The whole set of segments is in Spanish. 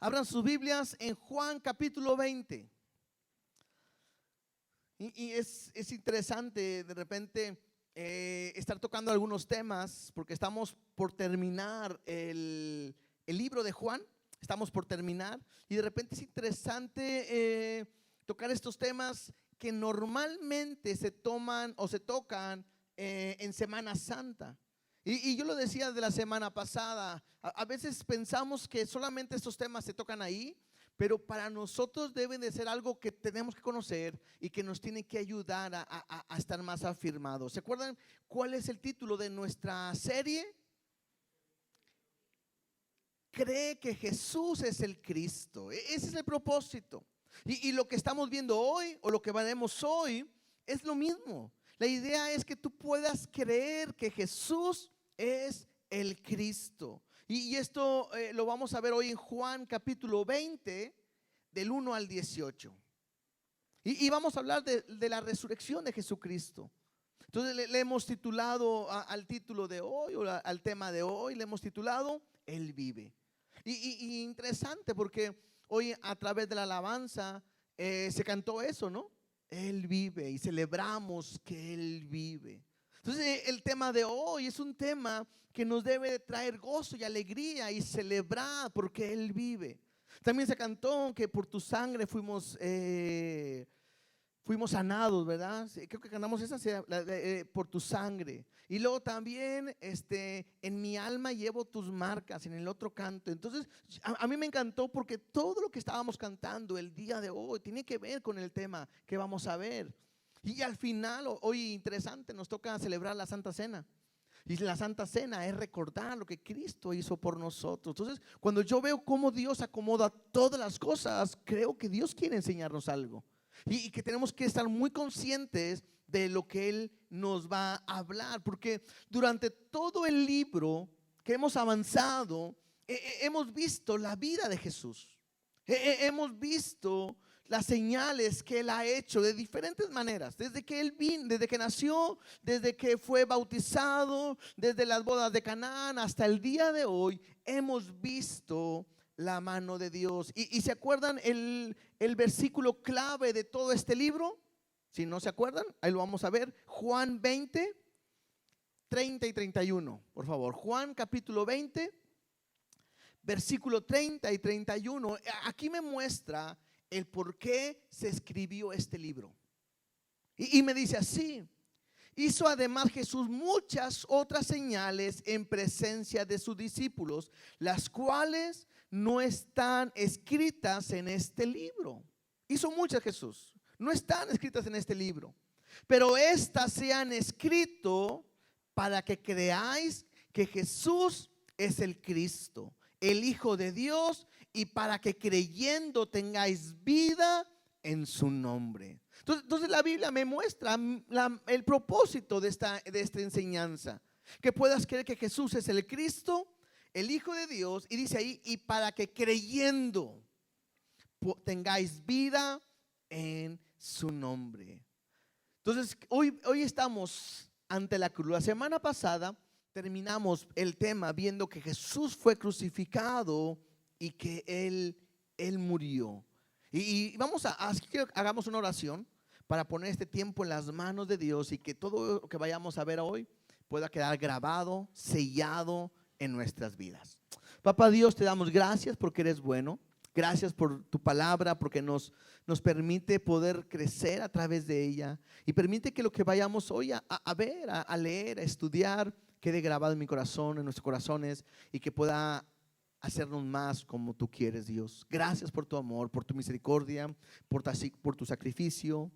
Abran sus Biblias en Juan capítulo 20. Y es interesante de repente estar tocando algunos temas, porque estamos por terminar el libro de Juan. Estamos por terminar y de repente es interesante tocar estos temas que normalmente se toman o se tocan en Semana Santa. Y yo lo decía de la semana pasada, a veces pensamos que solamente estos temas se tocan ahí, pero para nosotros deben de ser algo que tenemos que conocer y que nos tiene que ayudar a estar más afirmados. ¿Se acuerdan cuál es el título de nuestra serie? Cree que Jesús es el Cristo. Ese es el propósito. Y lo que estamos viendo hoy o lo que veremos hoy es lo mismo. La idea es que tú puedas creer que Jesús es el Cristo. Y esto lo vamos a ver hoy en Juan capítulo 20, del 1 al 18. Y vamos a hablar de la resurrección de Jesucristo. Entonces le hemos titulado al título de hoy, o al tema de hoy, le hemos titulado Él vive. Y interesante porque hoy a través de la alabanza se cantó eso, ¿no? Él vive y celebramos que Él vive. Entonces el tema de hoy es un tema que nos debe de traer gozo y alegría y celebrar porque Él vive. También se cantó que por tu sangre fuimos sanados, ¿verdad? Creo que cantamos esa, por tu sangre. Y luego también en mi alma llevo tus marcas, en el otro canto. Entonces a mí me encantó porque todo lo que estábamos cantando el día de hoy tiene que ver con el tema que vamos a ver. Y al final, hoy interesante, nos toca celebrar la Santa Cena. Y la Santa Cena es recordar lo que Cristo hizo por nosotros. Entonces, cuando yo veo cómo Dios acomoda todas las cosas, creo que Dios quiere enseñarnos algo. Y que tenemos que estar muy conscientes de lo que Él nos va a hablar. Porque durante todo el libro que hemos avanzado, hemos visto la vida de Jesús. Hemos visto las señales que Él ha hecho de diferentes maneras, desde que Él vino, desde que nació, desde que fue bautizado, desde las bodas de Canaán hasta el día de hoy, hemos visto la mano de Dios. ¿Y se acuerdan el versículo clave de todo este libro? Si no se acuerdan, ahí lo vamos a ver. Juan 20, 30 y 31, por favor. Juan capítulo 20, versículo 30 y 31. Aquí me muestra el por qué se escribió este libro. Y me dice así: hizo además Jesús muchas otras señales en presencia de sus discípulos, las cuales no están escritas en este libro. Hizo muchas Jesús, no están escritas en este libro, pero estas se han escrito para que creáis que Jesús es el Cristo, el Hijo de Dios, y para que creyendo tengáis vida en su nombre. Entonces la Biblia me muestra el propósito de esta enseñanza, que puedas creer que Jesús es el Cristo, el Hijo de Dios, y dice ahí, y para que creyendo tengáis vida en su nombre. Entonces hoy estamos ante la cruz. La semana pasada terminamos el tema viendo que Jesús fue crucificado y que Él murió. Y vamos así que hagamos una oración para poner este tiempo en las manos de Dios y que todo lo que vayamos a ver hoy pueda quedar grabado, sellado en nuestras vidas. Papá Dios, te damos gracias porque eres bueno. Gracias por tu palabra, porque nos permite poder crecer a través de ella y permite que lo que vayamos hoy a ver, a leer, a estudiar, quede grabado en mi corazón, en nuestros corazones, y que pueda hacernos más como tú quieres, Dios. Gracias por tu amor, por tu misericordia, por tu sacrificio,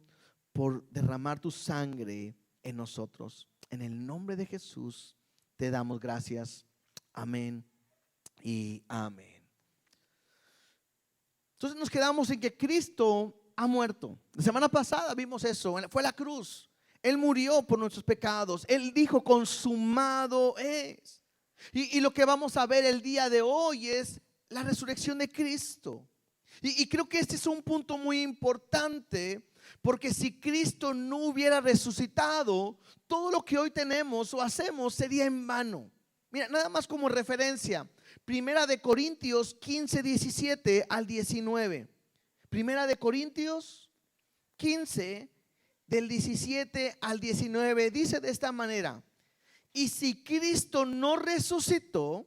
por derramar tu sangre en nosotros. En el nombre de Jesús te damos gracias. Amén y amén. Entonces nos quedamos en que Cristo ha muerto. La semana pasada vimos eso, fue la cruz. Él murió por nuestros pecados. Él dijo: consumado es. Y lo que vamos a ver el día de hoy es la resurrección de Cristo. Y creo que este es un punto muy importante, porque si Cristo no hubiera resucitado, todo lo que hoy tenemos o hacemos sería en vano. Mira, nada más como referencia, Primera de Corintios 15, 17 al 19. Primera de Corintios 15, del 17 al 19, dice de esta manera: y si Cristo no resucitó,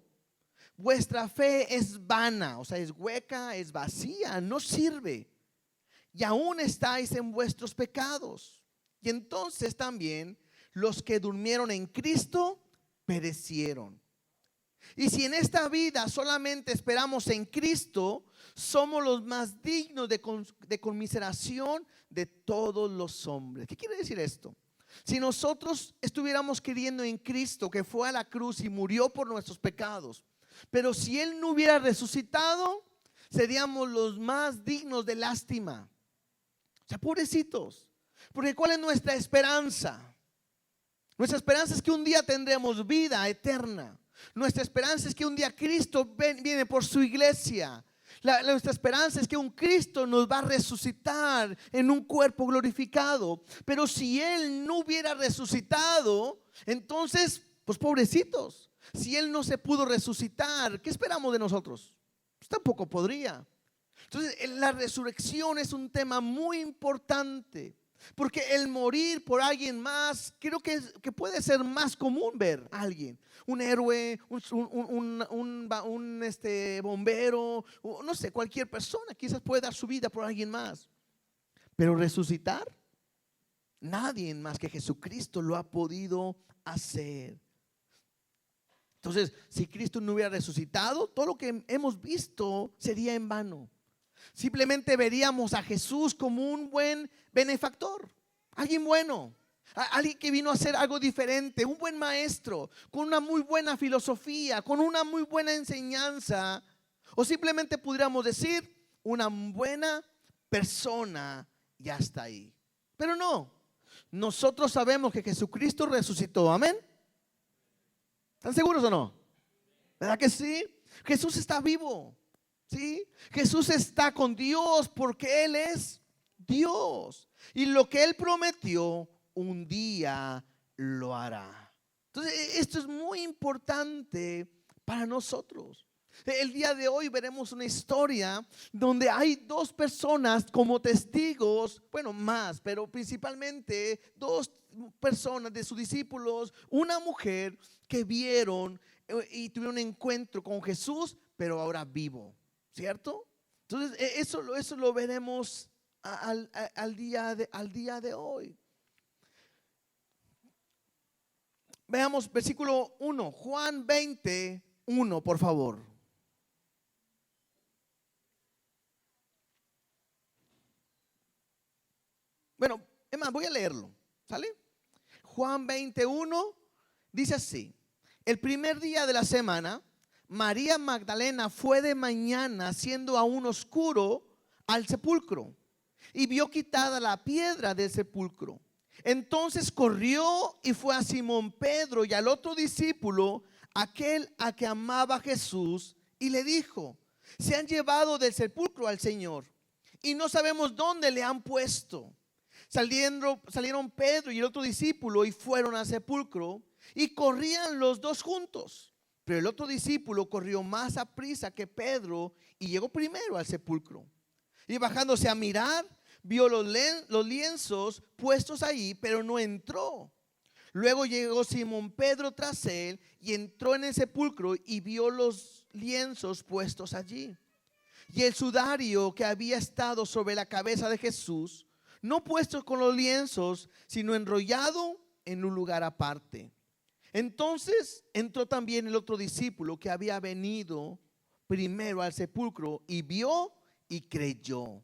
vuestra fe es vana, o sea, es hueca, es vacía, no sirve. Y aún estáis en vuestros pecados. Y entonces también los que durmieron en Cristo perecieron. Y si en esta vida solamente esperamos en Cristo, somos los más dignos de conmiseración de todos los hombres. ¿Qué quiere decir esto? Si nosotros estuviéramos queriendo en Cristo, que fue a la cruz y murió por nuestros pecados, pero si Él no hubiera resucitado, seríamos los más dignos de lástima. O sea, pobrecitos. Porque ¿cuál es nuestra esperanza? Nuestra esperanza es que un día tendremos vida eterna. Nuestra esperanza es que un día Cristo viene por su iglesia. Nuestra esperanza es que un Cristo nos va a resucitar en un cuerpo glorificado. Pero si Él no hubiera resucitado, entonces, pues pobrecitos. Si Él no se pudo resucitar, ¿qué esperamos de nosotros? Pues tampoco podría. Entonces, la resurrección es un tema muy importante. Porque el morir por alguien más, creo que puede ser más común ver a alguien, un héroe, un bombero, no sé, cualquier persona quizás puede dar su vida por alguien más. Pero resucitar, nadie más que Jesucristo lo ha podido hacer. Entonces, si Cristo no hubiera resucitado, todo lo que hemos visto sería en vano. Simplemente veríamos a Jesús como un buen benefactor, alguien bueno, alguien que vino a hacer algo diferente, un buen maestro, con una muy buena filosofía, con una muy buena enseñanza, o simplemente pudiéramos decir una buena persona y hasta ahí. Pero no, nosotros sabemos que Jesucristo resucitó, amén. ¿Están seguros o no? ¿Verdad que sí? Jesús está vivo. ¿Sí? Jesús está con Dios porque Él es Dios. Y lo que Él prometió, un día lo hará. Entonces, esto es muy importante para nosotros. El día de hoy veremos una historia donde hay dos personas como testigos, bueno, más, pero principalmente dos personas de sus discípulos, una mujer que vieron y tuvieron un encuentro con Jesús, pero ahora vivo. ¿Cierto? Entonces eso lo veremos al día de hoy. Veamos versículo 1, Juan 20:1, por favor. Bueno, es más, voy a leerlo, ¿sale? Juan 20:1 dice así: el primer día de la semana, María Magdalena fue de mañana, siendo aún oscuro, al sepulcro y vio quitada la piedra del sepulcro. Entonces corrió y fue a Simón Pedro y al otro discípulo, aquel a que amaba Jesús, y le dijo: se han llevado del sepulcro al Señor y no sabemos dónde le han puesto. Salieron Pedro y el otro discípulo y fueron al sepulcro, y corrían los dos juntos. Pero el otro discípulo corrió más a prisa que Pedro y llegó primero al sepulcro. Y bajándose a mirar, vio los lienzos puestos ahí, pero no entró. Luego llegó Simón Pedro tras él y entró en el sepulcro y vio los lienzos puestos allí. Y el sudario que había estado sobre la cabeza de Jesús, no puesto con los lienzos, sino enrollado en un lugar aparte. Entonces entró también el otro discípulo que había venido primero al sepulcro y vio y creyó.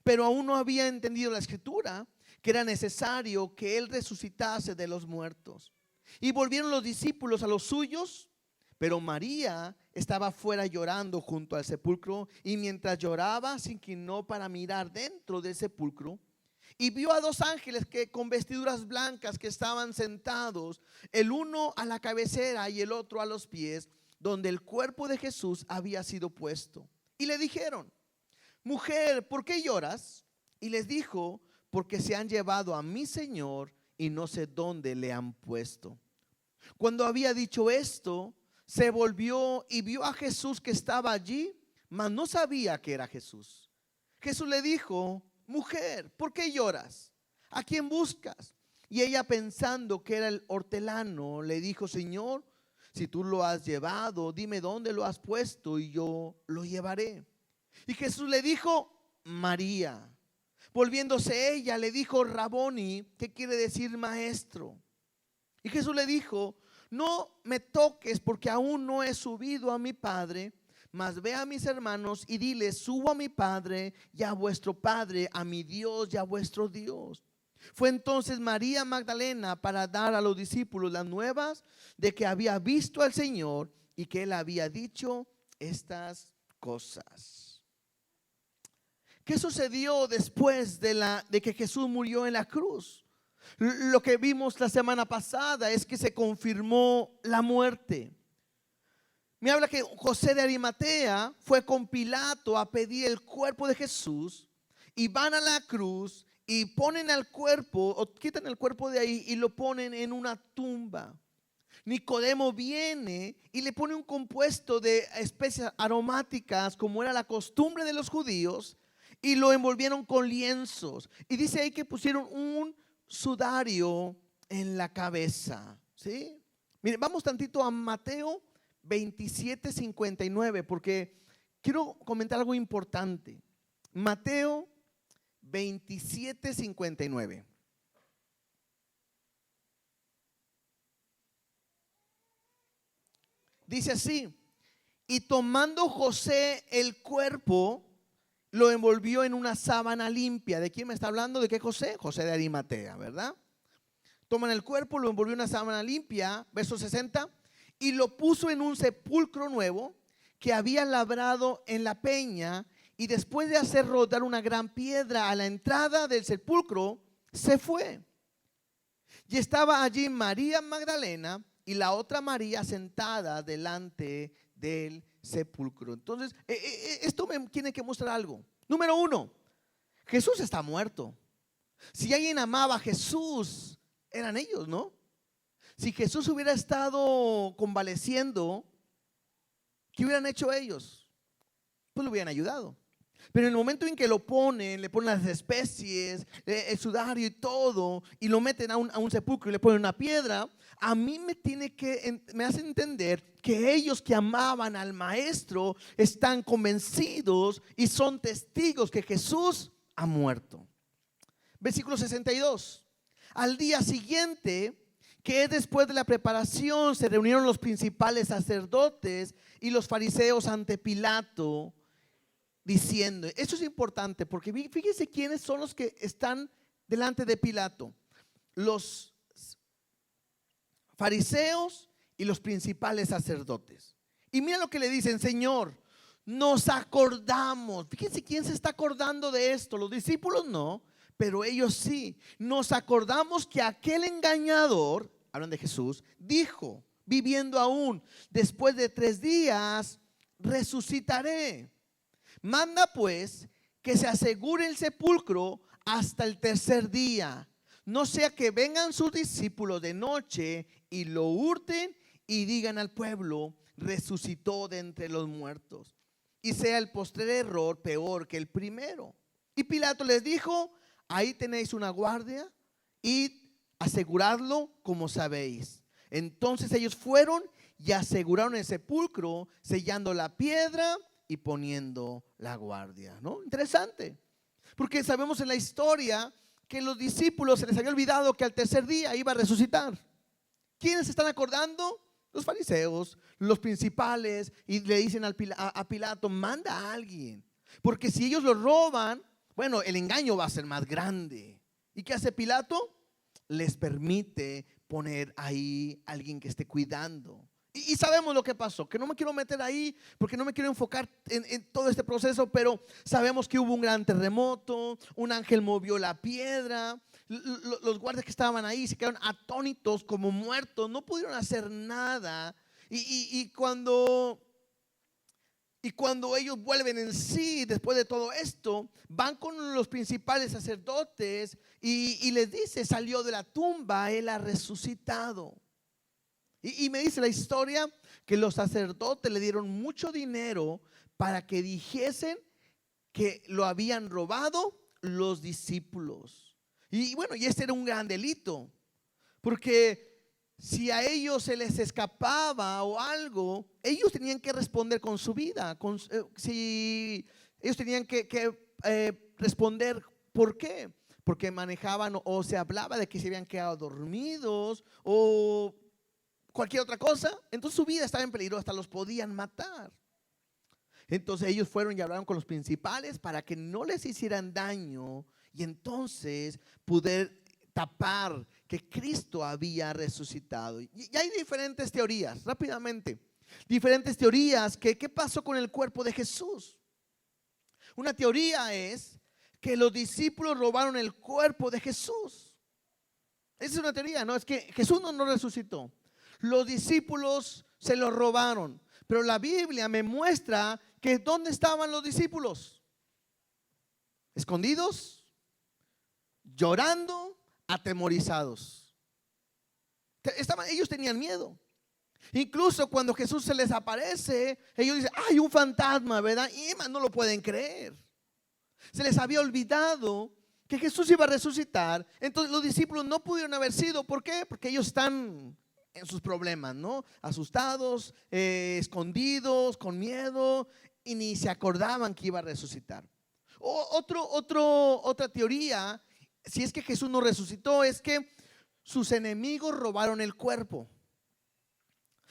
Pero aún no había entendido la escritura, que era necesario que él resucitase de los muertos. Y volvieron los discípulos a los suyos, pero María estaba fuera llorando junto al sepulcro, y mientras lloraba se inclinó para mirar dentro del sepulcro. Y vio a dos ángeles que con vestiduras blancas que estaban sentados, el uno a la cabecera y el otro a los pies, donde el cuerpo de Jesús había sido puesto. Y le dijeron: mujer, ¿por qué lloras? Y les dijo: porque se han llevado a mi Señor y no sé dónde le han puesto. Cuando había dicho esto, se volvió y vio a Jesús que estaba allí, mas no sabía que era Jesús. Jesús le dijo: mujer, ¿por qué lloras? ¿A quién buscas? Y ella, pensando que era el hortelano, le dijo: Señor, si tú lo has llevado, dime dónde lo has puesto y yo lo llevaré. Y Jesús le dijo: María. Volviéndose ella, le dijo: Raboni, que quiere decir maestro. Y Jesús le dijo: no me toques, porque aún no he subido a mi Padre, mas ve a mis hermanos y diles: subo a mi Padre y a vuestro Padre, a mi Dios y a vuestro Dios. Fue entonces María Magdalena para dar a los discípulos las nuevas de que había visto al Señor y que él había dicho estas cosas. ¿Qué sucedió después de que Jesús murió en la cruz? Lo que vimos la semana pasada es que se confirmó la muerte. Me habla que José de Arimatea fue con Pilato a pedir el cuerpo de Jesús, y van a la cruz y ponen al cuerpo, o quitan el cuerpo de ahí y lo ponen en una tumba. Nicodemo viene y le pone un compuesto de especias aromáticas, como era la costumbre de los judíos, y lo envolvieron con lienzos. Y dice ahí que pusieron un sudario en la cabeza, ¿sí? Miren, vamos tantito a Mateo 27:59, porque quiero comentar algo importante. Mateo 27:59. Dice así: y tomando José el cuerpo, lo envolvió en una sábana limpia. ¿De quién me está hablando? ¿De qué José? José de Arimatea, ¿verdad? Toman el cuerpo, lo envolvió en una sábana limpia, verso 60, y lo puso en un sepulcro nuevo que había labrado en la peña, y después de hacer rodar una gran piedra a la entrada del sepulcro, se fue. Y estaba allí María Magdalena y la otra María sentada delante del sepulcro. Entonces, esto me tiene que mostrar algo. Número uno, Jesús está muerto. Si alguien amaba a Jesús, eran ellos, ¿no? Si Jesús hubiera estado convaleciendo, ¿qué hubieran hecho ellos? Pues lo hubieran ayudado. Pero en el momento en que lo ponen, le ponen las especies, el sudario y todo, y lo meten a un sepulcro y le ponen una piedra, a mí me hace entender que ellos que amaban al maestro están convencidos y son testigos que Jesús ha muerto. Versículo 62. Al día siguiente, que es después de la preparación, se reunieron los principales sacerdotes y los fariseos ante Pilato, diciendo, esto es importante porque fíjense quiénes son los que están delante de Pilato: los fariseos y los principales sacerdotes. Y mira lo que le dicen: Señor, nos acordamos. Fíjense quién se está acordando de esto. Los discípulos no, pero ellos sí. Nos acordamos que aquel engañador, hablan de Jesús, dijo, viviendo aún, después de 3 días resucitaré. Manda pues que se asegure el sepulcro hasta el 3er día, no sea que vengan sus discípulos de noche y lo hurten y digan al pueblo: resucitó de entre los muertos, y sea el postrer error peor que el primero. Y Pilato les dijo: ahí tenéis una guardia, id, aseguradlo como sabéis. Entonces ellos fueron y aseguraron el sepulcro, sellando la piedra y poniendo la guardia, ¿no? Interesante, porque sabemos en la historia que los discípulos se les había olvidado que al 3er día iba a resucitar. ¿Quiénes se están acordando? Los fariseos, los principales, y le dicen a Pilato: manda a alguien, porque si ellos lo roban, bueno, el engaño va a ser más grande. ¿Y qué hace Pilato? Les permite poner ahí a alguien que esté cuidando. Y sabemos lo que pasó, que no me quiero meter ahí porque no me quiero enfocar en todo este proceso, pero sabemos que hubo un gran terremoto, un ángel movió la piedra, los guardias que estaban ahí se quedaron atónitos, como muertos, no pudieron hacer nada. Y cuando ellos vuelven en sí después de todo esto, van con los principales sacerdotes y les dice: salió de la tumba, él ha resucitado. Y me dice la historia que los sacerdotes le dieron mucho dinero para que dijesen que lo habían robado los discípulos. Y bueno, y este era un gran delito, porque si a ellos se les escapaba o algo, ellos tenían que responder con su vida. Si ellos tenían que responder, ¿por qué? Porque manejaban o se hablaba de que se habían quedado dormidos o cualquier otra cosa, entonces su vida estaba en peligro, hasta los podían matar. Entonces ellos fueron y hablaron con los principales para que no les hicieran daño y entonces poder tapar que Cristo había resucitado. Y hay diferentes teorías, rápidamente, diferentes teorías que qué pasó con el cuerpo de Jesús. Una teoría es que los discípulos robaron el cuerpo de Jesús. Esa es una teoría, ¿no? Es que Jesús no resucitó. Los discípulos se lo robaron. Pero la Biblia me muestra que ¿dónde estaban los discípulos? Escondidos, llorando, atemorizados. Ellos tenían miedo. Incluso cuando Jesús se les aparece, ellos dicen, hay un fantasma, ¿verdad? Y no lo pueden creer. Se les había olvidado que Jesús iba a resucitar. Entonces los discípulos no pudieron haber sido. ¿Por qué? Porque ellos están en sus problemas, ¿no? Asustados, escondidos, con miedo, y ni se acordaban que iba a resucitar. Otra teoría, si es que Jesús no resucitó, es que sus enemigos robaron el cuerpo.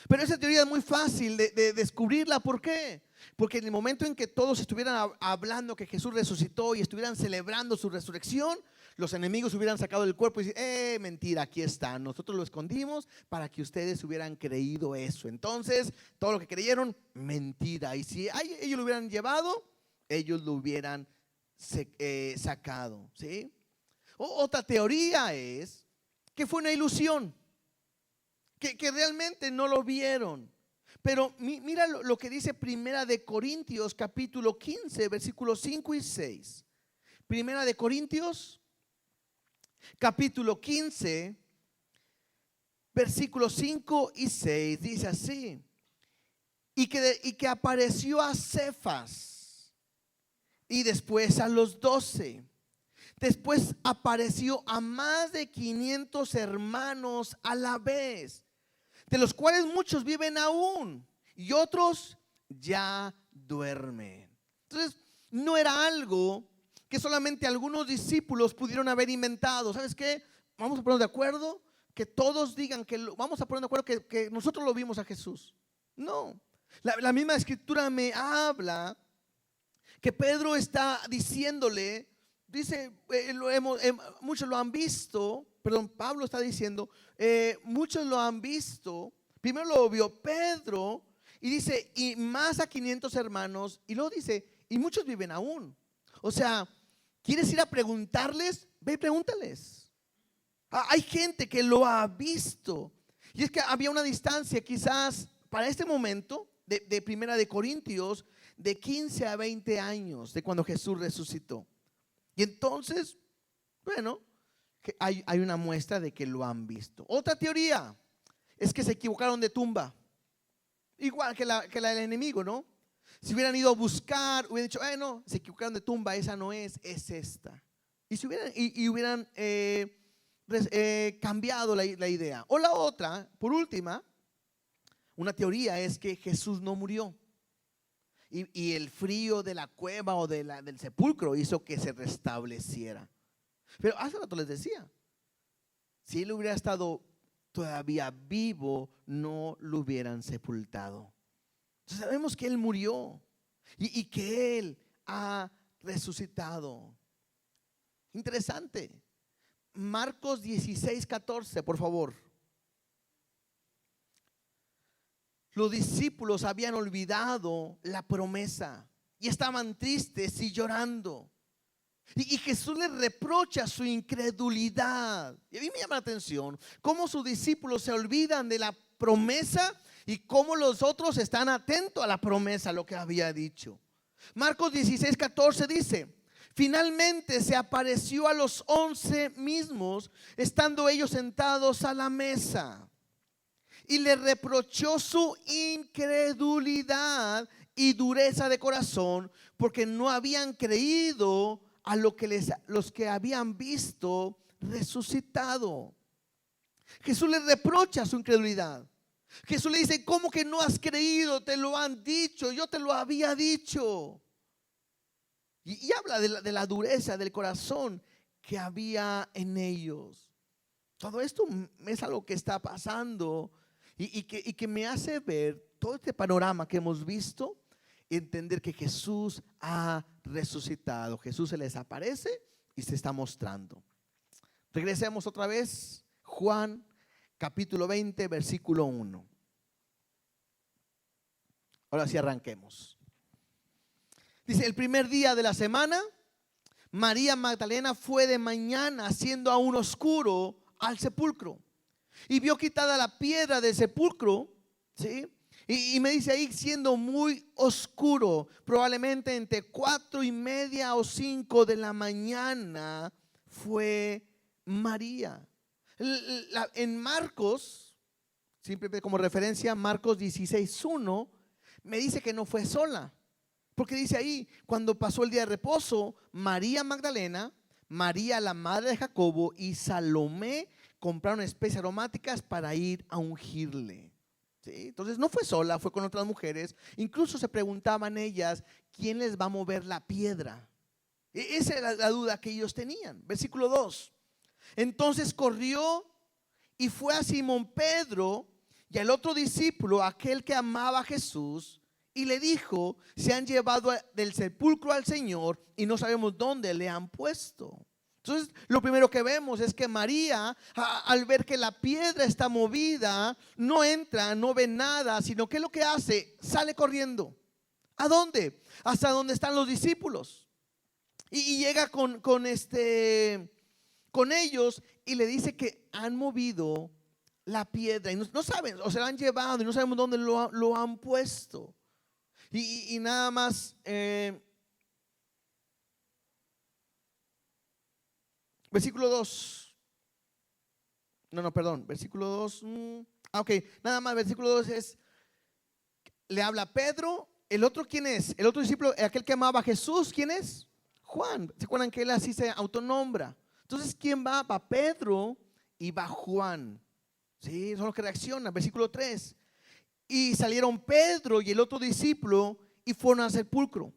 Pero esa teoría es muy fácil de descubrirla. ¿Por qué? Porque en el momento en que todos estuvieran hablando que Jesús resucitó y estuvieran celebrando su resurrección, los enemigos hubieran sacado el cuerpo y dicen, mentira, aquí está, nosotros lo escondimos para que ustedes hubieran creído eso. Entonces, todo lo que creyeron, mentira. Y si ellos lo hubieran llevado, ellos lo hubieran sacado, ¿sí? Otra teoría es que fue una ilusión, que realmente no lo vieron. Pero mira lo que dice Primera de Corintios capítulo 15 versículos 5 y 6. Primera de Corintios capítulo 15 versículos 5 y 6 dice así: y que apareció a Cefas y después a los 12. Después apareció a más de 500 hermanos a la vez, de los cuales muchos viven aún y otros ya duermen. Entonces, no era algo que solamente algunos discípulos pudieron haber inventado. ¿Sabes qué? Vamos a ponernos de acuerdo, que todos digan vamos a poner de acuerdo que nosotros lo vimos a Jesús. No, la misma escritura me habla que Pedro está diciéndole, dice, muchos lo han visto. Perdón, Pablo está diciendo, muchos lo han visto. Primero lo vio Pedro y dice, y más a 500 hermanos. Y luego dice, y muchos viven aún. O sea, ¿quieres ir a preguntarles? Ve y pregúntales. Hay gente que lo ha visto. Y es que había una distancia quizás para este momento de Primera de Corintios de 15 a 20 años de cuando Jesús resucitó. Y entonces, bueno, que hay una muestra de que lo han visto. Otra teoría es que se equivocaron de tumba, igual que la del enemigo, ¿no? Si hubieran ido a buscar, hubieran dicho, no, se equivocaron de tumba, esa no es esta. Y si hubieran cambiado la idea. O la otra, por última, una teoría es que Jesús no murió. Y el frío de la cueva o del sepulcro hizo que se restableciera. Pero hace rato les decía, si él hubiera estado todavía vivo, no lo hubieran sepultado. Entonces sabemos que él murió y que él ha resucitado. Interesante. Marcos 16:14, por favor. Los discípulos habían olvidado la promesa y estaban tristes y llorando. Y Jesús les reprocha su incredulidad. Y a mí me llama la atención cómo sus discípulos se olvidan de la promesa y cómo los otros están atentos a la promesa, lo que había dicho. Marcos 16:14 dice: finalmente se apareció a los 11 mismos, estando ellos sentados a la mesa. y le reprochó su incredulidad y dureza de corazón, porque no habían creído a los que habían visto resucitado. Jesús le reprocha su incredulidad. Jesús le dice: ¿cómo que no has creído? Te lo han dicho, yo te lo había dicho. Y habla de la dureza del corazón que había en ellos. Todo esto es algo que está pasando y que me hace ver todo este panorama que hemos visto, entender que Jesús ha resucitado. Jesús se les aparece y se está mostrando. Regresemos otra vez, Juan capítulo 20, versículo 1. Ahora sí arranquemos. Dice: el primer día de la semana, María Magdalena fue de mañana, siendo aún oscuro, al sepulcro, y vio quitada la piedra del sepulcro, ¿sí? Y me dice ahí, siendo muy oscuro, probablemente entre 4:30 o 5 de la mañana, fue María. En Marcos, simplemente como referencia, Marcos 16:1, me dice que no fue sola, porque dice ahí: cuando pasó el día de reposo, María Magdalena, María la madre de Jacobo y Salomé compraron especias aromáticas para ir a ungirle. ¿Sí? Entonces no fue sola, fue con otras mujeres. Incluso se preguntaban ellas: ¿quién les va a mover la piedra? Esa era la duda que ellos tenían. Versículo 2. Entonces corrió y fue a Simón Pedro y al otro discípulo, aquel que amaba a Jesús, y le dijo: se han llevado del sepulcro al Señor y no sabemos dónde le han puesto. Entonces lo primero que vemos es que María, al ver que la piedra está movida, no entra, no ve nada, sino que lo que hace, sale corriendo. ¿A dónde? Hasta donde están los discípulos. Y llega con ellos y le dice que han movido la piedra y no saben, o se la han llevado y no sabemos dónde lo han puesto. Y nada más, versículo 2. Versículo 2. Ok, nada más, versículo 2 es: le habla a Pedro. ¿El otro quién es? El otro discípulo, aquel que amaba a Jesús, ¿quién es? Juan. ¿Se acuerdan que él así se autonombra? Entonces, ¿quién va? Va Pedro y va Juan. Sí, son los que reaccionan. Versículo 3. Y salieron Pedro y el otro discípulo y fueron al sepulcro.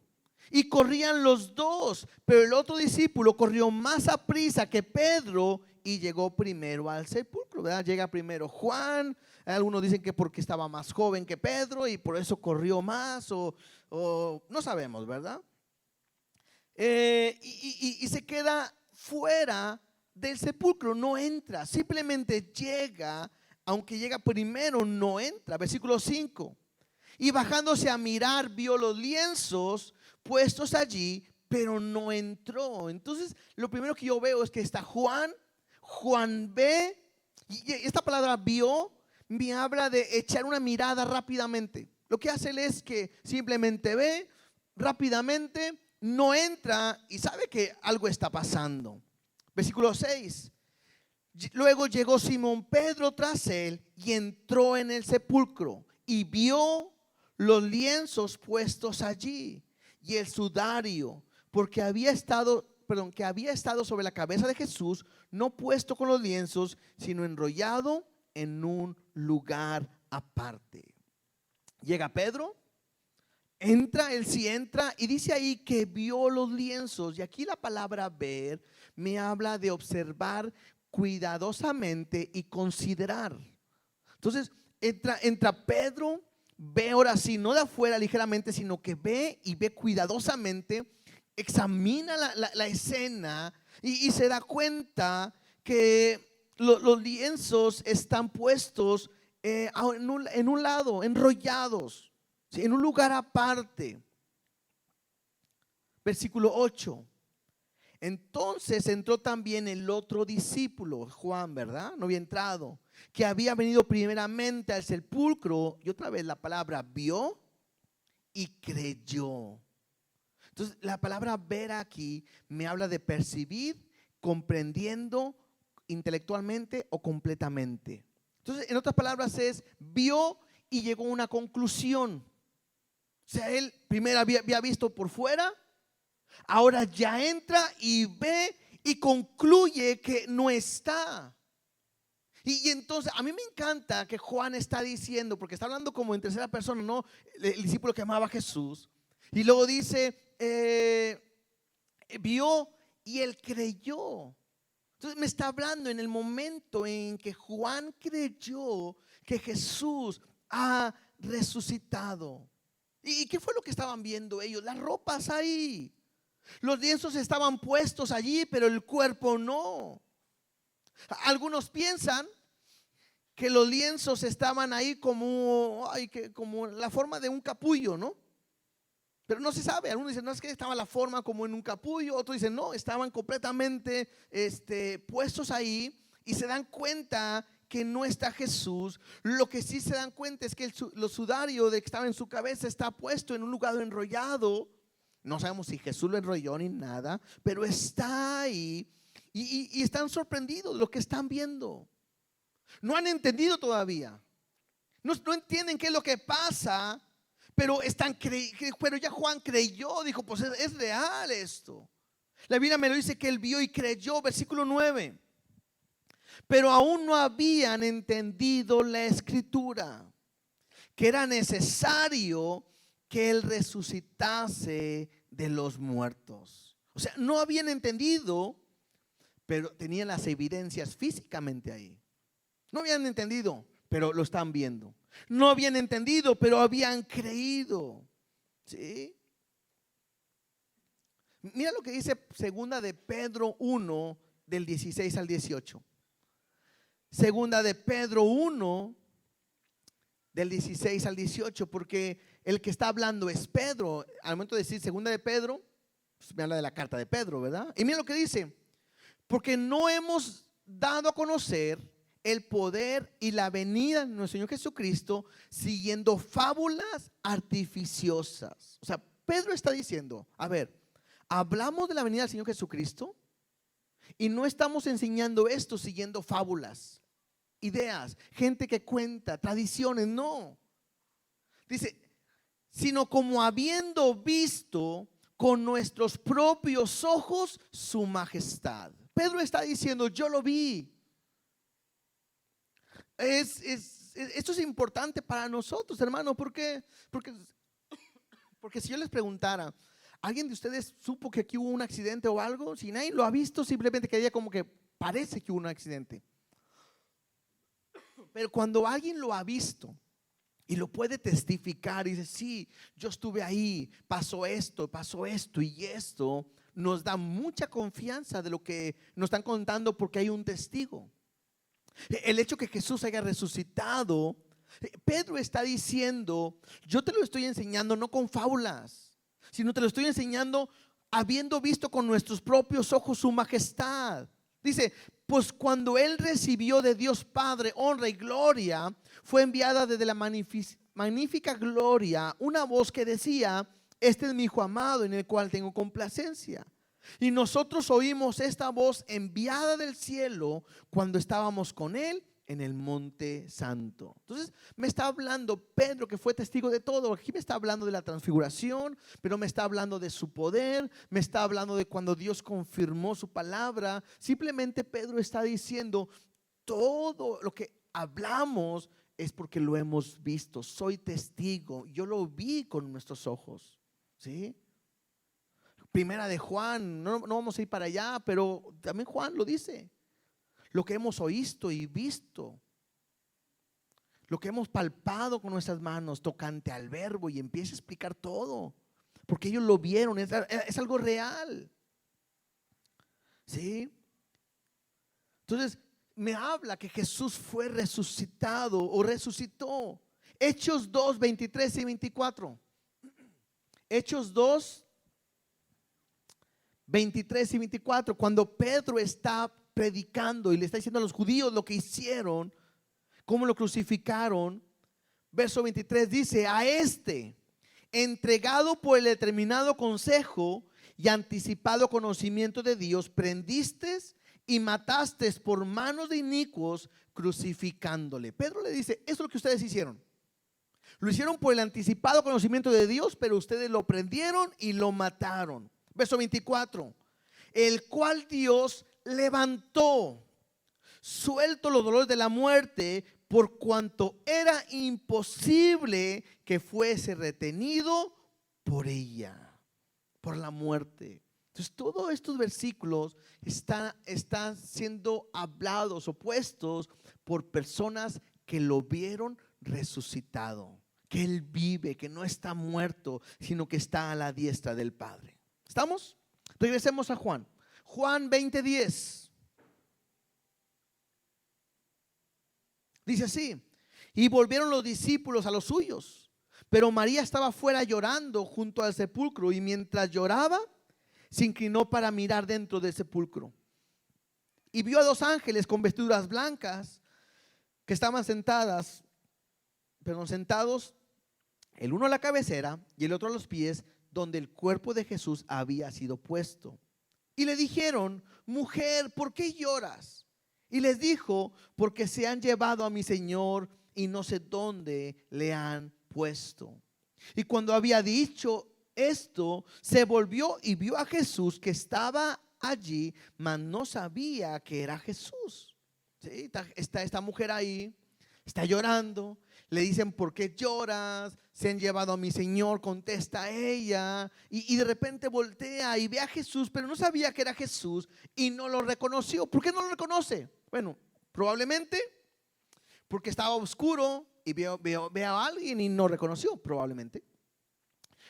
Y corrían los dos, pero el otro discípulo corrió más a prisa que Pedro y llegó primero al sepulcro, ¿verdad? Llega primero Juan. Algunos dicen que porque estaba más joven que Pedro y por eso corrió más, o no sabemos, ¿verdad? Y se queda fuera del sepulcro, no entra, simplemente llega. Aunque llega primero, no entra. Versículo 5. Y bajándose a mirar, vio los lienzos puestos allí, pero no entró. Entonces lo primero que yo veo es que está Juan ve, y esta palabra vio me habla de echar una mirada rápidamente. Lo que hace él es que simplemente ve rápidamente, no entra y sabe que algo está pasando. Versículo 6. Luego llegó Simón Pedro tras él y entró en el sepulcro y vio los lienzos puestos allí y el sudario, porque que había estado sobre la cabeza de Jesús, no puesto con los lienzos, sino enrollado en un lugar aparte. Llega Pedro, entra, él sí entra, y dice ahí que vio los lienzos. Y aquí la palabra ver me habla de observar cuidadosamente y considerar. Entonces entra Pedro, ve ahora sí, no de afuera ligeramente, sino que ve y ve cuidadosamente, examina la escena y se da cuenta que los lienzos están puestos en un lado, enrollados, ¿sí? En un lugar aparte. Versículo 8. Entonces entró también el otro discípulo, Juan, ¿verdad? No había entrado, que había venido primeramente al sepulcro, y otra vez la palabra vio y creyó. Entonces la palabra ver aquí me habla de percibir, comprendiendo intelectualmente o completamente. Entonces, en otras palabras vio y llegó a una conclusión. O sea, él primero había visto por fuera, ahora ya entra y ve y concluye que no está. Y entonces a mí me encanta que Juan está diciendo, porque está hablando como en tercera persona, ¿no? El discípulo que amaba a Jesús. Y luego dice, vio y él creyó. Entonces me está hablando en el momento en que Juan creyó que Jesús ha resucitado. ¿Y qué fue lo que estaban viendo ellos? Las ropas ahí. Los lienzos estaban puestos allí, pero el cuerpo no. Algunos piensan que los lienzos estaban ahí como la forma de un capullo, ¿no? Pero no se sabe. Algunos dicen, no, es que estaba la forma como en un capullo. Otros dicen, no, estaban completamente puestos ahí. Y se dan cuenta que no está Jesús. Lo que sí se dan cuenta es que el sudario de que estaba en su cabeza está puesto en un lugar enrollado. No sabemos si Jesús lo enrolló ni nada, pero está ahí. Y están sorprendidos lo que están viendo. No han entendido todavía. No entienden qué es lo que pasa. Pero ya Juan creyó, dijo, pues es real esto. La Biblia me lo dice que él vio y creyó, versículo 9. Pero aún no habían entendido la escritura, que era necesario que él resucitase de los muertos. O sea, no habían entendido, pero tenían las evidencias físicamente ahí. No habían entendido, pero lo están viendo. No habían entendido, pero habían creído. ¿Sí? Mira lo que dice segunda de Pedro 1 del 16 al 18. Segunda de Pedro 1 del 16 al 18, porque el que está hablando es Pedro. Al momento de decir segunda de Pedro, pues me habla de la carta de Pedro, ¿verdad? Y mira lo que dice: porque no hemos dado a conocer el poder y la venida de nuestro Señor Jesucristo siguiendo fábulas artificiosas. O sea, Pedro está diciendo, a ver, hablamos de la venida del Señor Jesucristo y no estamos enseñando esto siguiendo fábulas, ideas, gente que cuenta, tradiciones, no. Dice, sino como habiendo visto con nuestros propios ojos su majestad. Pedro está diciendo, yo lo vi. Esto es importante para nosotros, hermano. ¿Por qué? Porque si yo les preguntara, ¿alguien de ustedes supo que aquí hubo un accidente o algo? Si nadie lo ha visto, simplemente quedaría como que parece que hubo un accidente. Pero cuando alguien lo ha visto y lo puede testificar y dice, sí, yo estuve ahí, pasó esto y esto, nos da mucha confianza de lo que nos están contando porque hay un testigo. El hecho que Jesús haya resucitado, Pedro está diciendo, yo te lo estoy enseñando no con fábulas, sino te lo estoy enseñando habiendo visto con nuestros propios ojos su majestad. Dice, pues cuando él recibió de Dios Padre honra y gloria, fue enviada desde la magnífica gloria una voz que decía, este es mi Hijo amado en el cual tengo complacencia. Y nosotros oímos esta voz enviada del cielo cuando estábamos con él en el monte santo. Entonces me está hablando Pedro, que fue testigo de todo. Aquí me está hablando de la transfiguración, pero me está hablando de su poder, me está hablando de cuando Dios confirmó su palabra. Simplemente Pedro está diciendo, todo lo que hablamos es porque lo hemos visto. Soy testigo, yo lo vi con nuestros ojos. ¿Sí? Primera de Juan, no vamos a ir para allá, pero también Juan lo dice. Lo que hemos oído y visto, lo que hemos palpado con nuestras manos tocante al verbo, y empieza a explicar todo, porque ellos lo vieron, es algo real. ¿Sí? Entonces me habla que Jesús fue resucitado o resucitó. Hechos 2, 23 y 24. Hechos 2, 23 y 24, cuando Pedro está predicando y le está diciendo a los judíos lo que hicieron, cómo lo crucificaron. Verso 23 dice, a este, entregado por el determinado consejo y anticipado conocimiento de Dios, prendiste y mataste por manos de inicuos, crucificándole. Pedro le dice, eso es lo que ustedes hicieron. Lo hicieron por el anticipado conocimiento de Dios, pero ustedes lo prendieron y lo mataron. Verso 24, el cual Dios levantó, suelto los dolores de la muerte, por cuanto era imposible que fuese retenido por ella, por la muerte. Entonces todos estos versículos están siendo hablados o puestos por personas que lo vieron resucitado, que Él vive, que no está muerto, sino que está a la diestra del Padre. ¿Estamos? Regresemos a Juan. Juan 20:10. Dice así: y volvieron los discípulos a los suyos, pero María estaba fuera llorando junto al sepulcro, y mientras lloraba, se inclinó para mirar dentro del sepulcro. Y vio a dos ángeles con vestiduras blancas que estaban sentados, el uno a la cabecera y el otro a los pies, donde el cuerpo de Jesús había sido puesto. Y le dijeron: mujer, ¿por qué lloras? Y les dijo: porque se han llevado a mi Señor y no sé dónde le han puesto. Y cuando había dicho esto, se volvió y vio a Jesús que estaba allí, mas no sabía que era Jesús. ¿Sí? Está esta mujer ahí, está llorando. Le dicen: ¿por qué lloras? Se han llevado a mi Señor, contesta ella. Y de repente voltea y ve a Jesús, pero no sabía que era Jesús y no lo reconoció. ¿Por qué no lo reconoce? Bueno, probablemente porque estaba oscuro y ve a alguien y no reconoció, probablemente.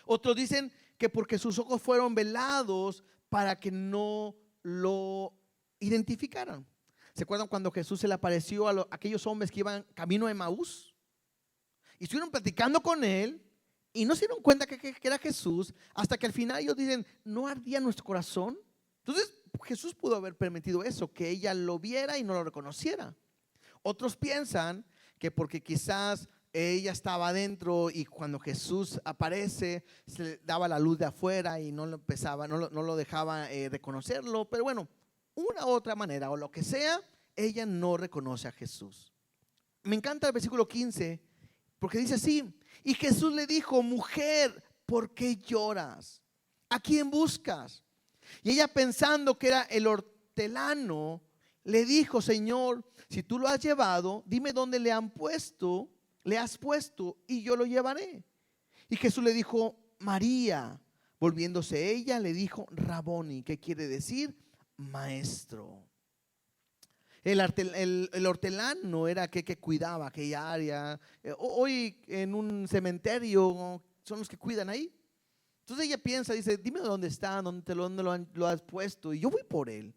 Otros dicen que porque sus ojos fueron velados para que no lo identificaran. ¿Se acuerdan cuando Jesús se le apareció a aquellos hombres que iban camino a Emaús? Y estuvieron platicando con él y no se dieron cuenta que era Jesús, hasta que al final ellos dicen: ¿no ardía nuestro corazón? Entonces Jesús pudo haber permitido eso, que ella lo viera y no lo reconociera. Otros piensan que porque quizás ella estaba adentro y cuando Jesús aparece se le daba la luz de afuera y no lo dejaba reconocerlo. Pero bueno, una u otra manera o lo que sea, ella no reconoce a Jesús. Me encanta el versículo 15, porque dice así: y Jesús le dijo: mujer, ¿por qué lloras? ¿A quién buscas? Y ella, pensando que era el hortelano, le dijo: Señor, si tú lo has llevado, dime dónde le has puesto y yo lo llevaré. Y Jesús le dijo: María. Volviéndose ella, le dijo: Raboni, que quiere decir maestro. El hortelano era que cuidaba aquella área. Hoy en un cementerio son los que cuidan ahí. Entonces ella piensa, dice: dime dónde está, dónde lo has puesto y yo voy por él.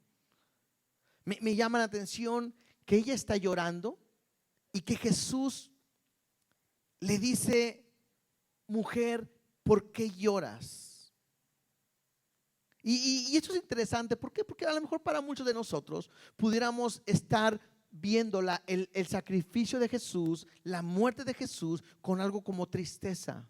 Me llama la atención que ella está llorando y que Jesús le dice: mujer, ¿por qué lloras? Y esto es interesante. ¿Por qué? Porque a lo mejor para muchos de nosotros pudiéramos estar viendo el sacrificio de Jesús, la muerte de Jesús, con algo como tristeza.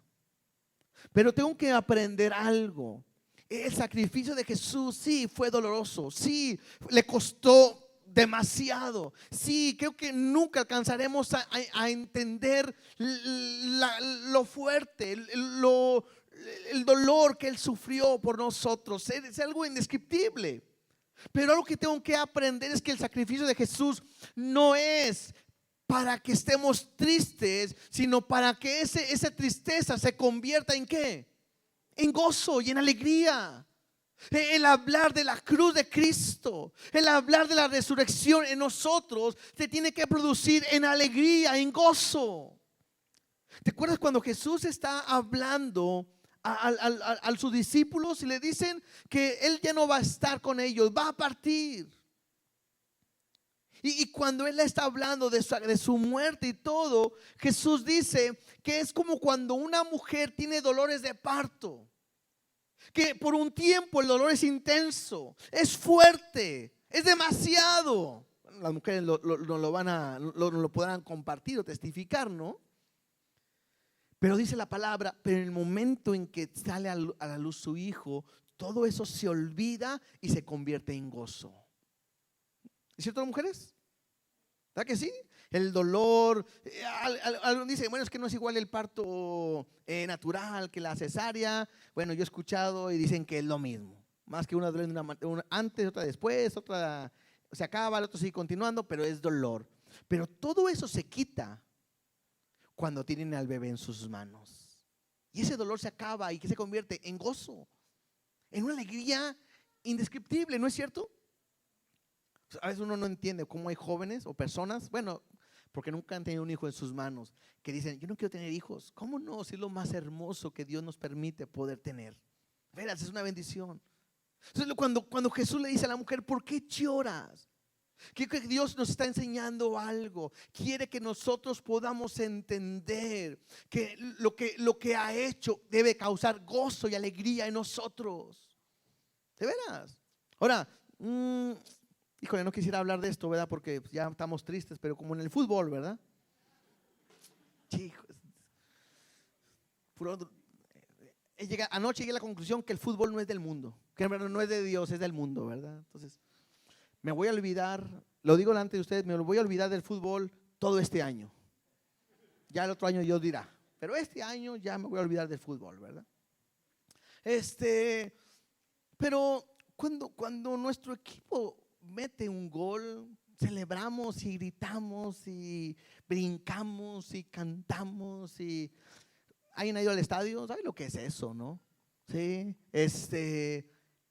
Pero tengo que aprender algo. El sacrificio de Jesús sí fue doloroso, sí le costó demasiado. Sí, creo que nunca alcanzaremos a entender lo fuerte, el dolor que Él sufrió por nosotros. Es algo indescriptible. Pero algo que tengo que aprender es que el sacrificio de Jesús no es para que estemos tristes, sino para que esa tristeza se convierta ¿en qué? En gozo y en alegría. El hablar de la cruz de Cristo, el hablar de la resurrección en nosotros, se tiene que producir en alegría, en gozo. ¿Te acuerdas cuando Jesús está hablando a sus discípulos y le dicen que Él ya no va a estar con ellos, va a partir? Y cuando Él está hablando de su muerte y todo, Jesús dice que es como cuando una mujer tiene dolores de parto, que por un tiempo el dolor es intenso, es fuerte, es demasiado. Bueno, las mujeres lo podrán compartir o testificar, ¿no? Pero dice la palabra: pero en el momento en que sale a la luz su hijo, todo eso se olvida y se convierte en gozo. ¿Es cierto, mujeres? ¿Verdad que sí? El dolor, algunos dicen, bueno, es que no es igual el parto natural que la cesárea. Bueno, yo he escuchado y dicen que es lo mismo. Más que una duele una antes, otra después, otra se acaba, el otro sigue continuando, pero es dolor. Pero todo eso se quita cuando tienen al bebé en sus manos. Y ese dolor se acaba y que se convierte en gozo, en una alegría indescriptible, ¿no es cierto? A veces uno no entiende cómo hay jóvenes o personas, bueno, porque nunca han tenido un hijo en sus manos, que dicen, yo no quiero tener hijos. ¿Cómo no? Si es lo más hermoso que Dios nos permite poder tener. Verás, es una bendición. Entonces, cuando Jesús le dice a la mujer, ¿por qué lloras? Que Dios nos está enseñando algo. Quiere que nosotros podamos entender que lo que ha hecho debe causar gozo y alegría en nosotros. ¿De veras? Ahora, híjole, no quisiera hablar de esto, ¿verdad? Porque ya estamos tristes, pero como en el fútbol, ¿verdad? Chicos, anoche llegué a la conclusión que el fútbol no es del mundo, que en verdad no es de Dios, es del mundo, ¿verdad? Entonces, me voy a olvidar, lo digo delante de ustedes, me voy a olvidar del fútbol todo este año. Ya el otro año Dios dirá, pero este año ya me voy a olvidar del fútbol, ¿verdad? Pero cuando nuestro equipo mete un gol, celebramos y gritamos y brincamos y cantamos y ¿alguien ha ido al estadio? ¿Sabe lo que es eso, no? Sí,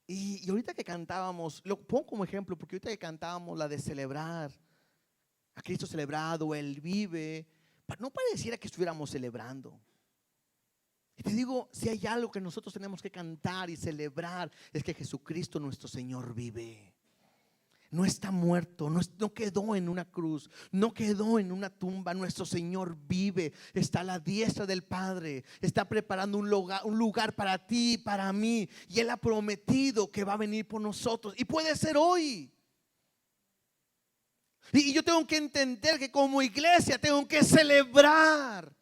y ahorita que cantábamos, lo pongo como ejemplo, porque ahorita que cantábamos la de celebrar a Cristo celebrado, Él vive, no pareciera que estuviéramos celebrando. Y te digo, si hay algo que nosotros tenemos que cantar y celebrar, es que Jesucristo nuestro Señor vive. No está muerto, no quedó en una cruz, no quedó en una tumba. Nuestro Señor vive, está a la diestra del Padre, está preparando un lugar para ti y para mí. Y Él ha prometido que va a venir por nosotros. Y puede ser hoy. Y yo tengo que entender que como iglesia tengo que celebrar.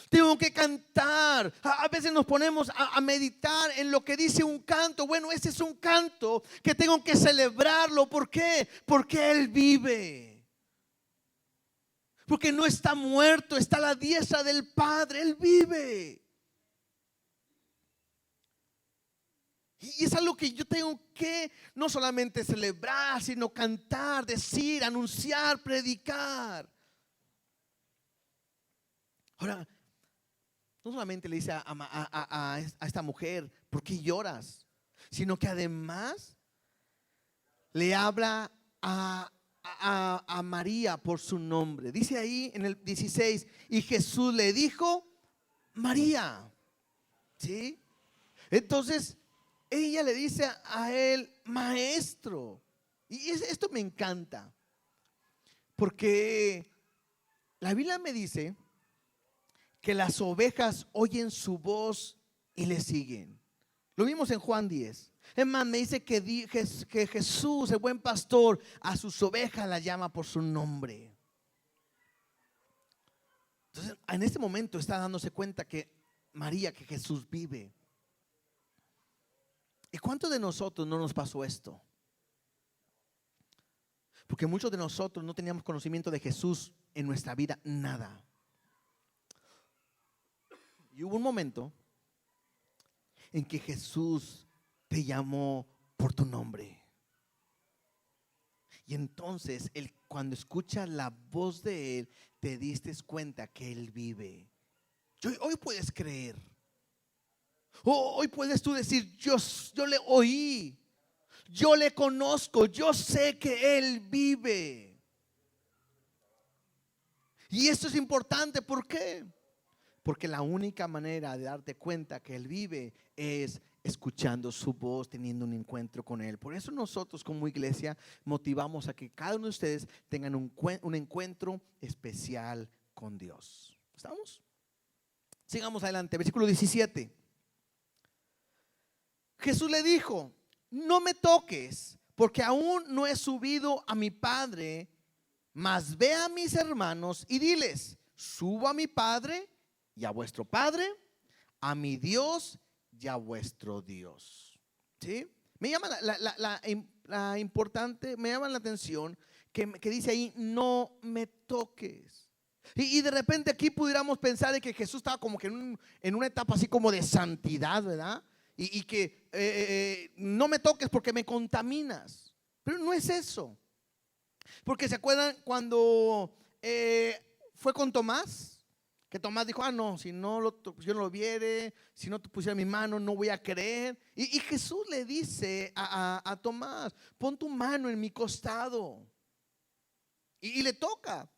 Tengo que cantar. A veces nos ponemos a meditar en lo que dice un canto. Bueno, ese es un canto que tengo que celebrarlo. ¿Por qué? Porque Él vive. Porque no está muerto, está a la diestra del Padre. Él vive. Y es algo que yo tengo que no solamente celebrar, sino cantar, decir, anunciar, predicar. Ahora, no solamente le dice a esta mujer, ¿por qué lloras? Sino que además le habla a María por su nombre. Dice ahí en el 16, y Jesús le dijo, María. ¿Sí? Entonces, ella le dice a él, maestro. Y esto me encanta, porque la Biblia me dice que las ovejas oyen su voz y le siguen. Lo vimos en Juan 10. Es más, me dice que Jesús, el buen pastor, a sus ovejas las llama por su nombre. Entonces, en este momento está dándose cuenta que María, que Jesús vive. ¿Y cuántos de nosotros no nos pasó esto? Porque muchos de nosotros no teníamos conocimiento de Jesús en nuestra vida, nada. Y hubo un momento en que Jesús te llamó por tu nombre. Y entonces cuando escuchas la voz de Él, te diste cuenta que Él vive. Hoy puedes creer. Hoy puedes tú decir, yo le oí, yo le conozco, yo sé que Él vive. Y esto es importante, ¿por qué? Porque la única manera de darte cuenta que Él vive es escuchando su voz, teniendo un encuentro con Él. Por eso nosotros como iglesia motivamos a que cada uno de ustedes tengan un encuentro especial con Dios. ¿Estamos? Sigamos adelante, versículo 17. Jesús le dijo, no me toques, porque aún no he subido a mi Padre, mas ve a mis hermanos y diles, subo a mi Padre y a vuestro Padre, a mi Dios y a vuestro Dios. ¿Sí? Me llama la importante, me llama la atención que dice ahí, no me toques. Y de repente aquí pudiéramos pensar de que Jesús estaba como que en una etapa así como de santidad, ¿verdad? Y que no me toques porque me contaminas. Pero no es eso. Porque se acuerdan cuando fue con Tomás, que Tomás dijo, no, si no yo no lo viere, si no te pusiera mi mano, no voy a creer. Y Jesús le dice a Tomás, pon tu mano en mi costado. Y le toca.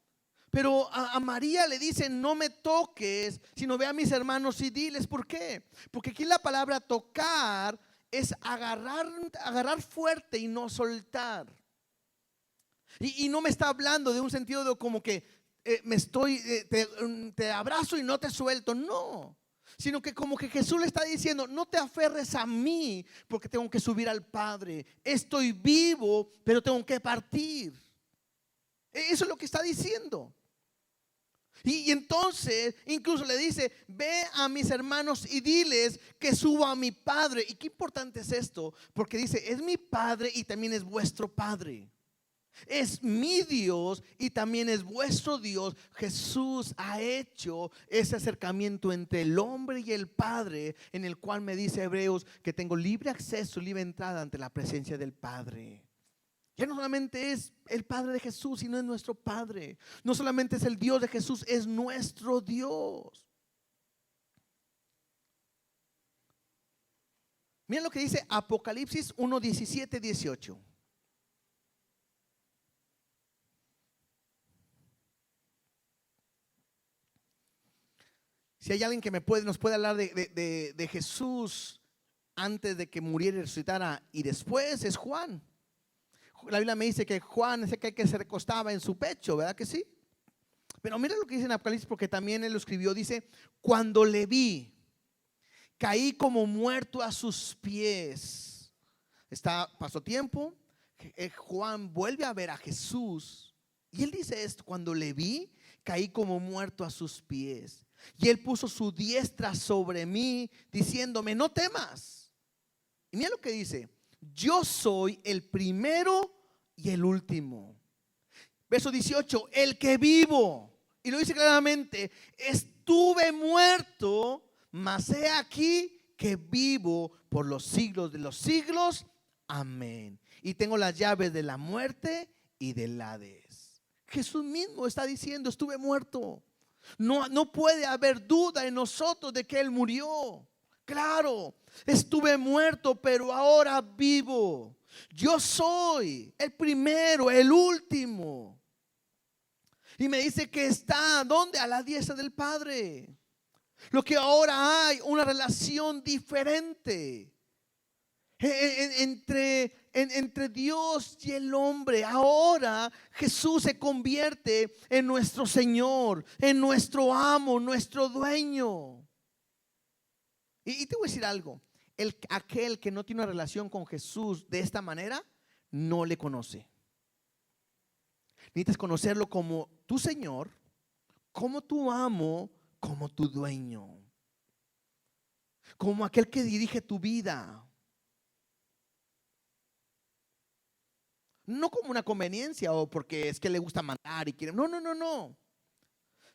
Pero a María le dice, no me toques, sino ve a mis hermanos y diles. ¿Por qué? Porque aquí la palabra tocar es agarrar fuerte y no soltar. Y no me está hablando de un sentido de como que te abrazo y no te suelto. No, sino que como que Jesús le está diciendo, no te aferres a mí porque tengo que subir al Padre. Estoy vivo, pero tengo que partir. Eso es lo que está diciendo. Y entonces incluso le dice, ve a mis hermanos y diles que subo a mi Padre. Y qué importante es esto, porque dice, es mi Padre y también es vuestro Padre. Es mi Dios y también es vuestro Dios. Jesús ha hecho ese acercamiento entre el hombre y el Padre, en el cual me dice Hebreos que tengo libre acceso, libre entrada ante la presencia del Padre. Ya no solamente es el Padre de Jesús, sino es nuestro Padre. No solamente es el Dios de Jesús, es nuestro Dios. Miren lo que dice Apocalipsis 1, 17, 18. Si hay alguien que nos puede hablar de Jesús antes de que muriera y resucitara y después, es Juan. La Biblia me dice que Juan es el que se recostaba en su pecho, ¿verdad que sí? Pero mira lo que dice en Apocalipsis, porque también él lo escribió. Dice, cuando le vi, caí como muerto a sus pies. Pasó tiempo, Juan vuelve a ver a Jesús y él dice esto: cuando le vi, caí como muerto a sus pies. Y él puso su diestra sobre mí, diciéndome, no temas. Y mira lo que dice: yo soy el primero y el último. Verso 18, el que vivo. Y lo dice claramente: estuve muerto, mas he aquí que vivo por los siglos de los siglos. Amén. Y tengo las llaves de la muerte y del Hades. Jesús mismo está diciendo: estuve muerto. No puede haber duda en nosotros de que Él murió. Claro, estuve muerto, pero ahora vivo. Yo soy el primero, el último. Y me dice que está, ¿dónde? A la diestra del Padre. Lo que ahora hay, una relación diferente entre Dios y el hombre. Ahora Jesús se convierte en nuestro Señor, en nuestro amo, nuestro dueño. Y te voy a decir algo: aquel que no tiene una relación con Jesús de esta manera, no le conoce. Necesitas conocerlo como tu Señor, como tu amo, como tu dueño, como aquel que dirige tu vida. No como una conveniencia o porque es que le gusta mandar y quiere. No.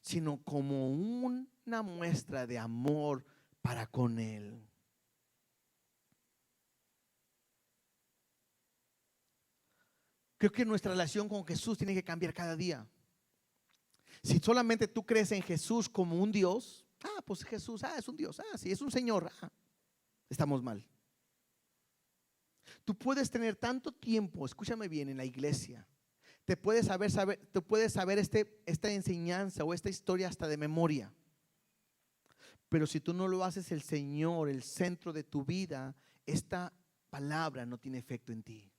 Sino como una muestra de amor para con Él. Creo que nuestra relación con Jesús tiene que cambiar cada día. Si solamente tú crees en Jesús como un Dios, pues Jesús, es un Dios, sí, es un Señor, estamos mal. Tú puedes tener tanto tiempo, escúchame bien, en la iglesia. Te puedes saber esta enseñanza o esta historia hasta de memoria. Pero si tú no lo haces el Señor, el centro de tu vida, esta palabra no tiene efecto en ti.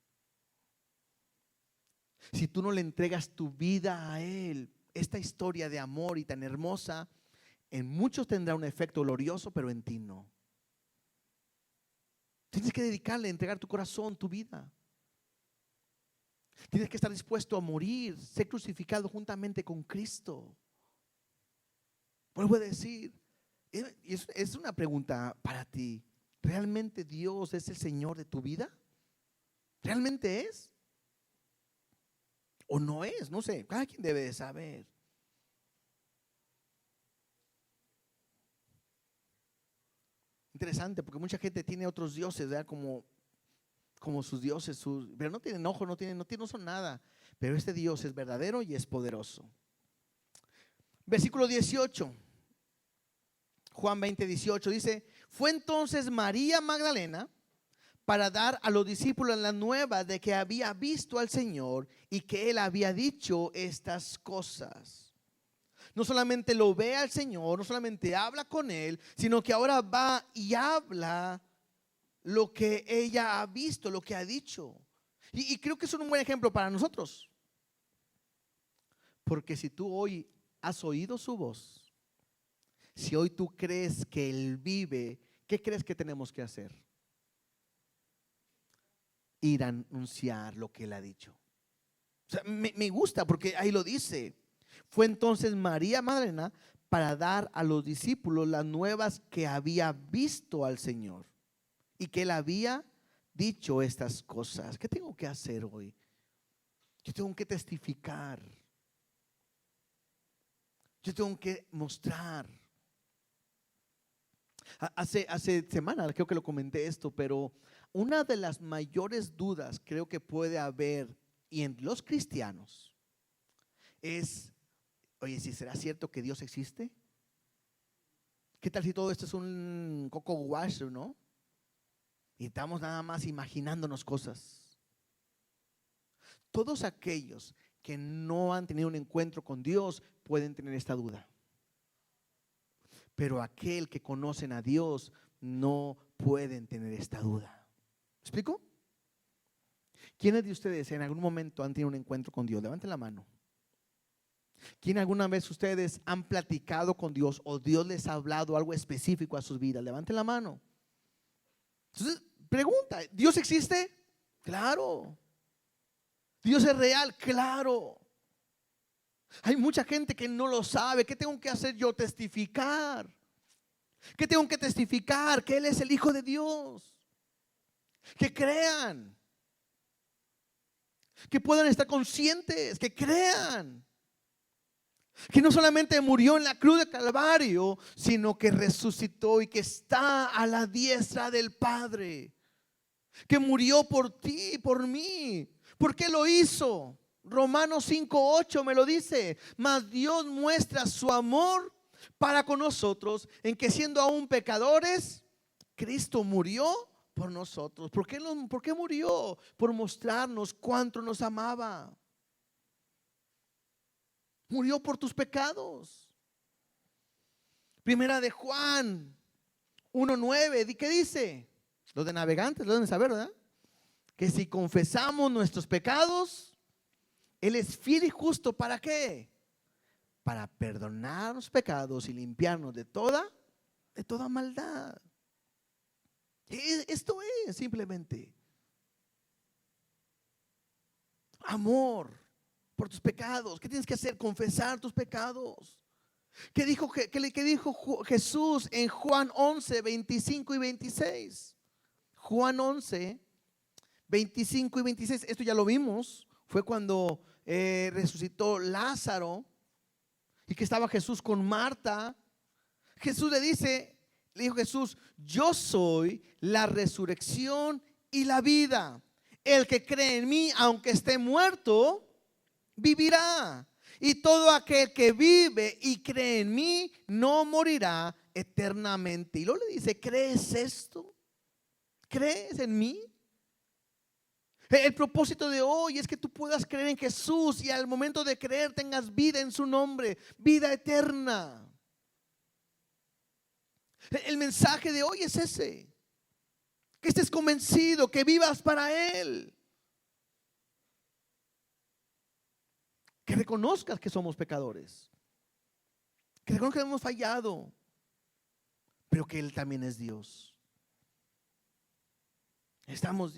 Si tú no le entregas tu vida a Él, esta historia de amor y tan hermosa, en muchos tendrá un efecto glorioso, pero en ti no. Tienes que dedicarle, entregar tu corazón, tu vida. Tienes que estar dispuesto a morir, ser crucificado juntamente con Cristo. Vuelvo a decir, es una pregunta para ti: ¿realmente Dios es el Señor de tu vida? ¿Realmente es? ¿O no es? No sé, cada quien debe de saber. Interesante, porque mucha gente tiene otros dioses, ¿verdad? Como sus dioses, pero no tienen ojo, no son nada. Pero este Dios es verdadero y es poderoso. Versículo 18, Juan 20:18 dice: fue entonces María Magdalena para dar a los discípulos la nueva de que había visto al Señor y que Él había dicho estas cosas. No solamente lo ve al Señor, no solamente habla con Él, sino que ahora va y habla lo que ella ha visto, lo que ha dicho. Y creo que es un buen ejemplo para nosotros. Porque si tú hoy has oído su voz, si hoy tú crees que Él vive, ¿qué crees que tenemos que hacer? Ir a anunciar lo que Él ha dicho. O sea, me gusta porque ahí lo dice. Fue entonces María Magdalena para dar a los discípulos las nuevas que había visto al Señor y que Él había dicho estas cosas. ¿Qué tengo que hacer hoy? Yo tengo que testificar. Yo tengo que mostrar. Hace semanas creo que lo comenté esto, pero una de las mayores dudas creo que puede haber y en los cristianos es: oye, ¿si será cierto que Dios existe? ¿Qué tal si todo esto es un coco wash, no? Y estamos nada más imaginándonos cosas. Todos aquellos que no han tenido un encuentro con Dios pueden tener esta duda. Pero aquel que conocen a Dios no pueden tener esta duda. ¿Me explico? ¿Quiénes de ustedes en algún momento han tenido un encuentro con Dios? Levanten la mano. ¿Quién alguna vez ustedes han platicado con Dios o Dios les ha hablado algo específico a sus vidas? Levanten la mano. Entonces, pregunta: ¿Dios existe? Claro. ¿Dios es real? Claro. Hay mucha gente que no lo sabe. ¿Qué tengo que hacer yo? Testificar. ¿Qué tengo que testificar? Que Él es el Hijo de Dios. Que crean. Que puedan estar conscientes. Que crean. Que no solamente murió en la cruz de Calvario, sino que resucitó y que está a la diestra del Padre. Que murió por ti, por mí. ¿Por qué lo hizo? Romanos 5:8 me lo dice: mas Dios muestra su amor para con nosotros en que siendo aún pecadores, Cristo murió por nosotros. ¿Por qué murió? Por mostrarnos cuánto nos amaba. Murió por tus pecados. Primera de Juan 1:9, ¿qué dice? Los de navegantes lo deben saber, ¿verdad? Que si confesamos nuestros pecados, Él es fiel y justo. ¿Para qué? Para perdonar los pecados y limpiarnos de toda maldad. Esto es simplemente amor por tus pecados. ¿Qué tienes que hacer? Confesar tus pecados. ¿Qué dijo Jesús en Juan 11:25 y 26? Juan 11:25 y 26. Esto ya lo vimos. Fue cuando resucitó Lázaro y que estaba Jesús con Marta. Le dijo Jesús: yo soy la resurrección y la vida. El que cree en mí, aunque esté muerto, vivirá. Y todo aquel que vive y cree en mí no morirá eternamente. Y luego le dice: ¿crees esto? ¿Crees en mí? El propósito de hoy es que tú puedas creer en Jesús y al momento de creer tengas vida en su nombre, vida eterna. El mensaje de hoy es ese: que estés convencido, que vivas para Él, que reconozcas que somos pecadores, que reconozcas que hemos fallado, pero que Él también es Dios. Estamos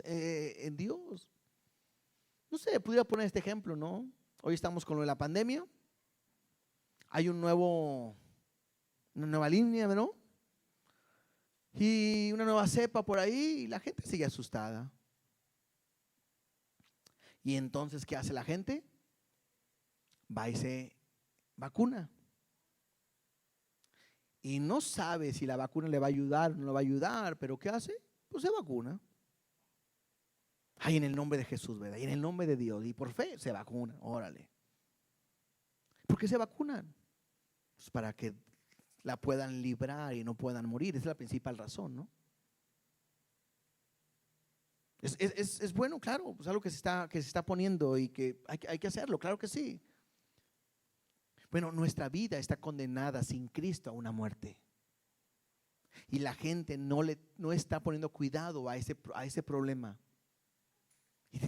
en Dios. No sé, pudiera poner este ejemplo, ¿no? Hoy estamos con lo de la pandemia. Hay una nueva línea, ¿no? Y una nueva cepa por ahí y la gente sigue asustada. Y entonces, ¿qué hace la gente? Va y se vacuna. Y no sabe si la vacuna le va a ayudar o no le va a ayudar, pero ¿qué hace? Pues se vacuna. Ay, en el nombre de Jesús, ¿verdad? Y en el nombre de Dios. Y por fe se vacuna, órale. ¿Por qué se vacunan? Pues para que la puedan librar y no puedan morir. Esa es la principal razón, ¿no? Es bueno, claro, pues algo que se está poniendo y que hay que hacerlo, claro que sí. Bueno, nuestra vida está condenada sin Cristo a una muerte. Y la gente no está poniendo cuidado a ese problema.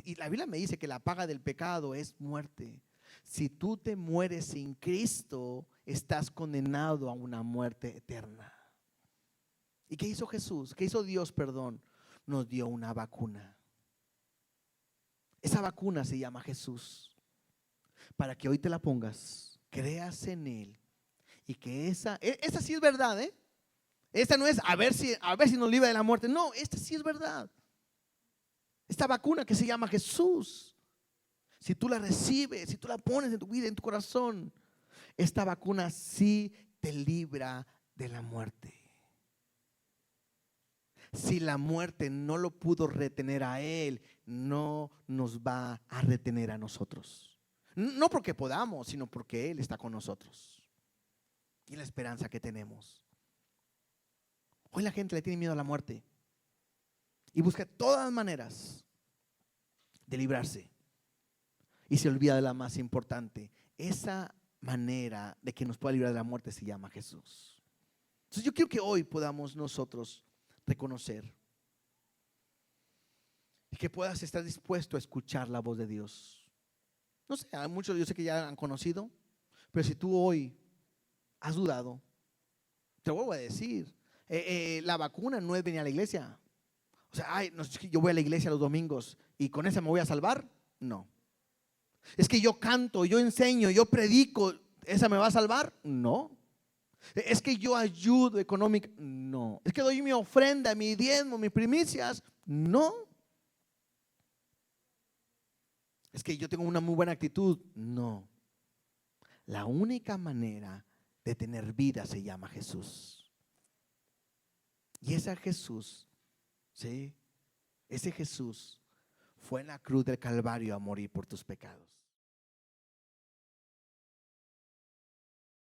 Y la Biblia me dice que la paga del pecado es muerte. Si tú te mueres sin Cristo, estás condenado a una muerte eterna. ¿Y qué hizo Jesús? ¿Qué hizo Dios, perdón? Nos dio una vacuna. Esa vacuna se llama Jesús. Para que hoy te la pongas, creas en Él y que esa sí es verdad, ¿eh? Esta no es a ver si nos libra de la muerte. No, esta sí es verdad. Esta vacuna que se llama Jesús, si tú la recibes, si tú la pones en tu vida, en tu corazón, esta vacuna sí te libra de la muerte. Si la muerte no lo pudo retener a Él, no nos va a retener a nosotros. No porque podamos, sino porque Él está con nosotros. Y la esperanza que tenemos. Hoy la gente le tiene miedo a la muerte y busca todas maneras de librarse. Y se olvida de la más importante. Esa manera de que nos pueda librar de la muerte se llama Jesús. Entonces yo quiero que hoy podamos nosotros reconocer y que puedas estar dispuesto a escuchar la voz de Dios. No sé, hay muchos yo sé que ya han conocido, pero si tú hoy has dudado, te vuelvo a decir, la vacuna no es venir a la iglesia. O sea, ay, no, es que yo voy a la iglesia los domingos y con esa me voy a salvar. No. Es que yo canto, yo enseño, yo predico, ¿esa me va a salvar? No. Es que yo ayudo económica. No. Es que doy mi ofrenda, mi diezmo, mis primicias. No. Es que yo tengo una muy buena actitud. No. La única manera de tener vida se llama Jesús. Y ese Jesús, ¿sí? Ese Jesús fue en la cruz del Calvario a morir por tus pecados.